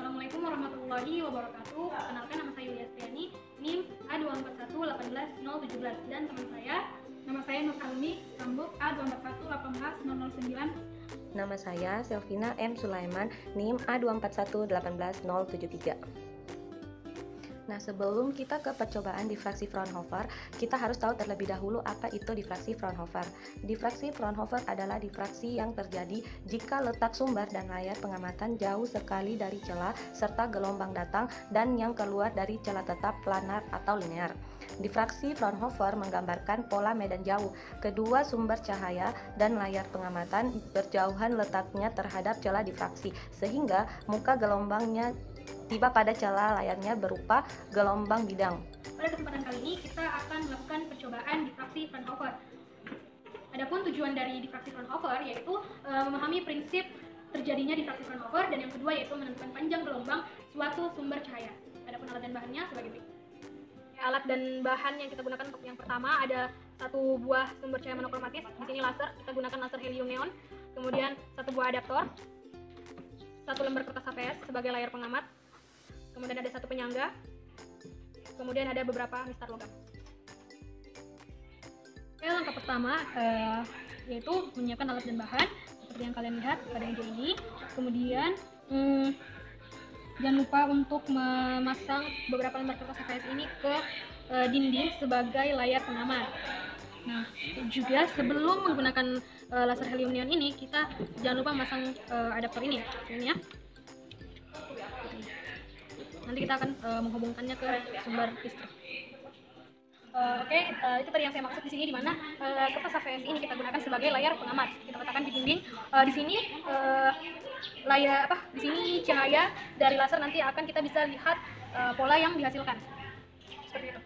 Assalamualaikum warahmatullahi wabarakatuh. Perkenalkan, nama saya Yuliastiani, NIM A24118017, dan nama saya Nur Almi, Rambuk A24118009. Nama saya Selvina M. Sulaiman, NIM A24118073. Nah, sebelum kita ke percobaan diffraksi Fraunhofer, kita harus tahu terlebih dahulu apa itu diffraksi Fraunhofer. Diffraksi Fraunhofer adalah diffraksi yang terjadi jika letak sumber dan layar pengamatan jauh sekali dari celah serta gelombang datang dan yang keluar dari celah tetap planar atau linear. Diffraksi Fraunhofer menggambarkan pola medan jauh. Kedua sumber cahaya dan layar pengamatan berjauhan letaknya terhadap celah diffraksi, sehingga muka gelombangnya tiba pada celah layarnya berupa gelombang bidang. Pada kesempatan kali ini kita akan melakukan percobaan diffraksi Fraunhofer. Adapun tujuan dari diffraksi Fraunhofer yaitu memahami prinsip terjadinya diffraksi Fraunhofer, dan yang kedua yaitu menentukan panjang gelombang suatu sumber cahaya. Adapun alat dan bahannya sebagai berikut. Alat dan bahan yang kita gunakan untuk yang pertama ada satu buah sumber cahaya monokromatis. Di sini laser, kita gunakan laser helium neon. Kemudian satu buah adaptor, satu lembar kertas HPS sebagai layar pengamat. Kemudian ada satu penyangga, kemudian ada beberapa mistar logam. Oke, langkah pertama yaitu menyiapkan alat dan bahan seperti yang kalian lihat pada video ini. Kemudian jangan lupa untuk memasang beberapa lembar kertas HPS ini ke dinding sebagai layar pengamat. Nah, juga sebelum menggunakan laser helium neon ini, kita jangan lupa memasang adaptor ini ya. Nanti kita akan menghubungkannya ke sumber listrik. Itu tadi yang saya maksud di sini, di mana kertas HPS ini kita gunakan sebagai layar pengamat. Kita letakkan di dinding. Di sini di sini cahaya dari laser nanti akan kita bisa lihat pola yang dihasilkan. Seperti itu.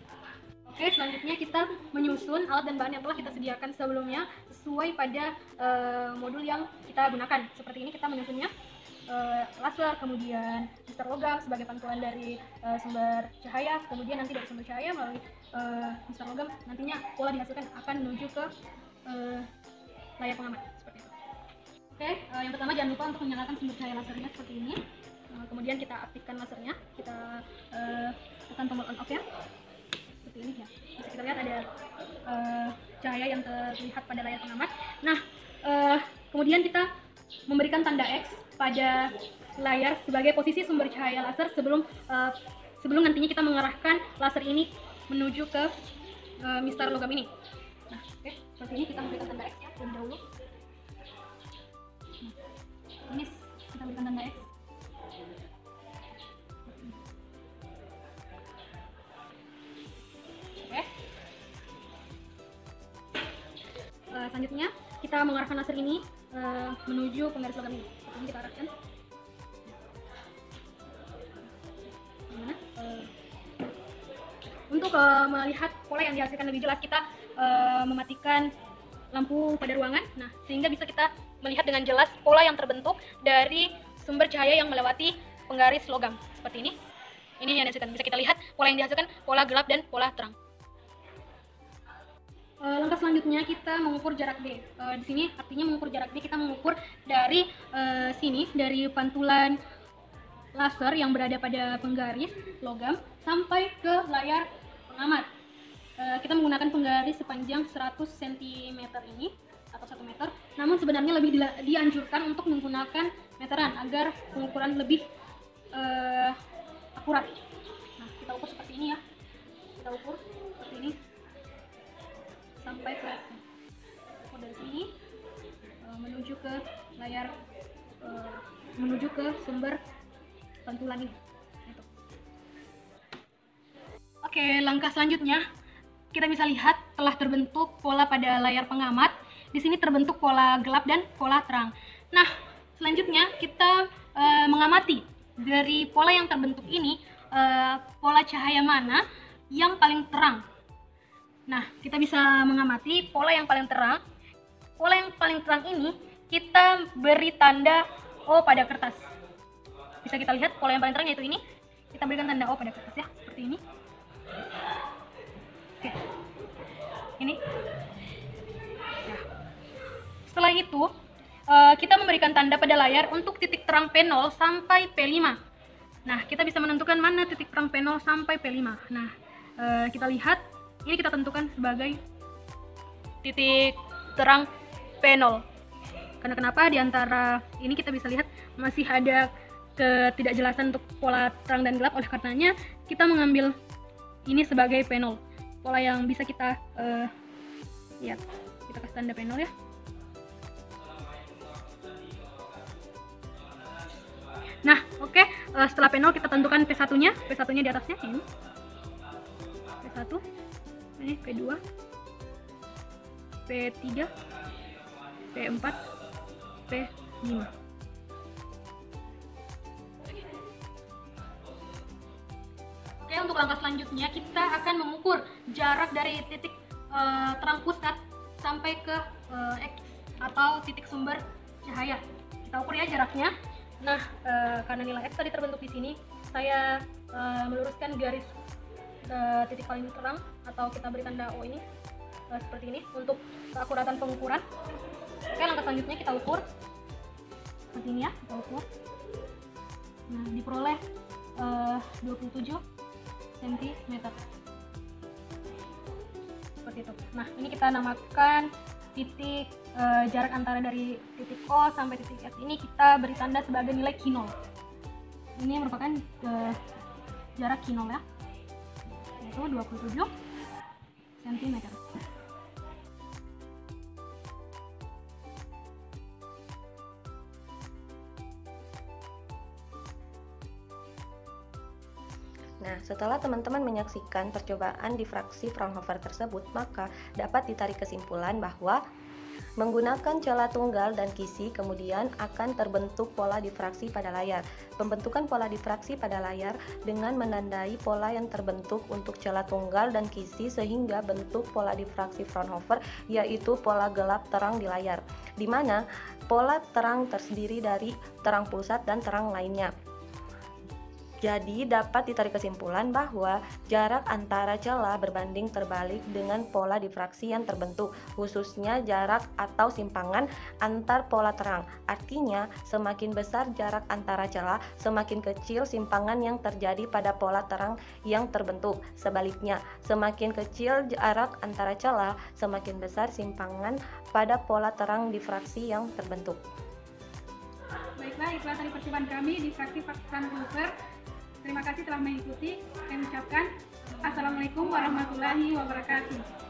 Oke, selanjutnya kita menyusun alat dan bahan yang telah kita sediakan sebelumnya sesuai pada modul yang kita gunakan. Seperti ini kita menyusunnya. Laser, kemudian mistar logam sebagai pantulan dari sumber cahaya, kemudian nanti dari sumber cahaya melalui mistar logam nantinya pola dihasilkan akan menuju ke layar pengamat seperti itu. Oke, yang pertama jangan lupa untuk menyalakan sumber cahaya lasernya seperti ini. Kemudian kita aktifkan lasernya, kita tekan tombol on off ya, seperti ini ya. Bisa kita lihat ada cahaya yang terlihat pada layar pengamat. Nah, kemudian kita memberikan tanda X pada layar sebagai posisi sumber cahaya laser sebelum nantinya kita mengarahkan laser ini menuju ke mistar logam ini. Nah, oke, seperti ini kita memberikan tanda X ya terlebih dahulu. Nah, ini kita berikan tanda X. Oke. Selanjutnya kita mengarahkan laser ini menuju penggaris logam ini. Ini kita arahkan. Gimana? Untuk melihat pola yang dihasilkan lebih jelas, kita mematikan lampu pada ruangan. Nah, sehingga bisa kita melihat dengan jelas pola yang terbentuk dari sumber cahaya yang melewati penggaris logam. Seperti ini. Ini yang dihasilkan. Bisa kita lihat pola yang dihasilkan, pola gelap dan pola terang. Langkah selanjutnya kita mengukur jarak D. Di sini artinya mengukur jarak D, kita mengukur dari sini, dari pantulan laser yang berada pada penggaris logam sampai ke layar pengamat. Kita menggunakan penggaris sepanjang 100 cm ini atau 1 meter. Namun sebenarnya lebih dianjurkan untuk menggunakan meteran agar pengukuran lebih akurat. Nah, kita ukur seperti ini ya. Kita ukur seperti ini sampai ke dari sini menuju ke layar menuju ke sumber pantulan ini. Itu. Oke, langkah selanjutnya kita bisa lihat telah terbentuk pola pada layar pengamat. Di sini terbentuk pola gelap dan pola terang. Nah, selanjutnya kita mengamati dari pola yang terbentuk ini pola cahaya mana yang paling terang. Nah, kita bisa mengamati pola yang paling terang. Pola yang paling terang ini kita beri tanda O pada kertas. Bisa kita lihat pola yang paling terang yaitu ini. Kita berikan tanda O pada kertas ya, seperti ini. Oke. Ini. Nah. Setelah itu, kita memberikan tanda pada layar untuk titik terang P0 sampai P5. Nah, kita bisa menentukan mana titik terang P0 sampai P5. Nah, kita lihat, ini kita tentukan sebagai titik terang P0. Karena kenapa? Di antara ini kita bisa lihat masih ada ketidakjelasan untuk pola terang dan gelap, oleh karenanya kita mengambil ini sebagai P0. Pola yang bisa kita lihat. Kita kasih tanda P0 ya. Nah, oke. Setelah P0 kita tentukan P1-nya. P1-nya di atasnya ini. P1, ini P2, P3, P4, P5. Oke, untuk langkah selanjutnya kita akan mengukur jarak dari titik terang pusat sampai ke X atau titik sumber cahaya. Kita ukur ya jaraknya. Nah, karena nilai X tadi terbentuk di sini, saya meluruskan garis titik paling terang atau kita beri tanda O ini seperti ini untuk keakuratan pengukuran. Oke, langkah selanjutnya kita ukur seperti ini ya, kita ukur. Nah, diperoleh 27 cm seperti itu. Nah, ini kita namakan titik jarak antara dari titik O sampai titik S ini kita beri tanda sebagai nilai Q0. Ini merupakan jarak Q0 ya, yaitu 27 cm. Nah, setelah teman-teman menyaksikan percobaan difraksi Fraunhofer tersebut, maka dapat ditarik kesimpulan bahwa menggunakan celah tunggal dan kisi kemudian akan terbentuk pola difraksi pada layar. Pembentukan pola difraksi pada layar dengan menandai pola yang terbentuk untuk celah tunggal dan kisi sehingga bentuk pola difraksi Fraunhofer yaitu pola gelap terang di layar, di mana pola terang terdiri dari terang pusat dan terang lainnya. Jadi dapat ditarik kesimpulan bahwa jarak antara celah berbanding terbalik dengan pola difraksi yang terbentuk, khususnya jarak atau simpangan antar pola terang. Artinya, semakin besar jarak antara celah, semakin kecil simpangan yang terjadi pada pola terang yang terbentuk. Sebaliknya, semakin kecil jarak antara celah, semakin besar simpangan pada pola terang difraksi yang terbentuk. Baiklah, itulah tadi percobaan kami di fraksi Fraunhofer. Terima kasih telah mengikuti. Kami ucapkan Assalamualaikum warahmatullahi wabarakatuh.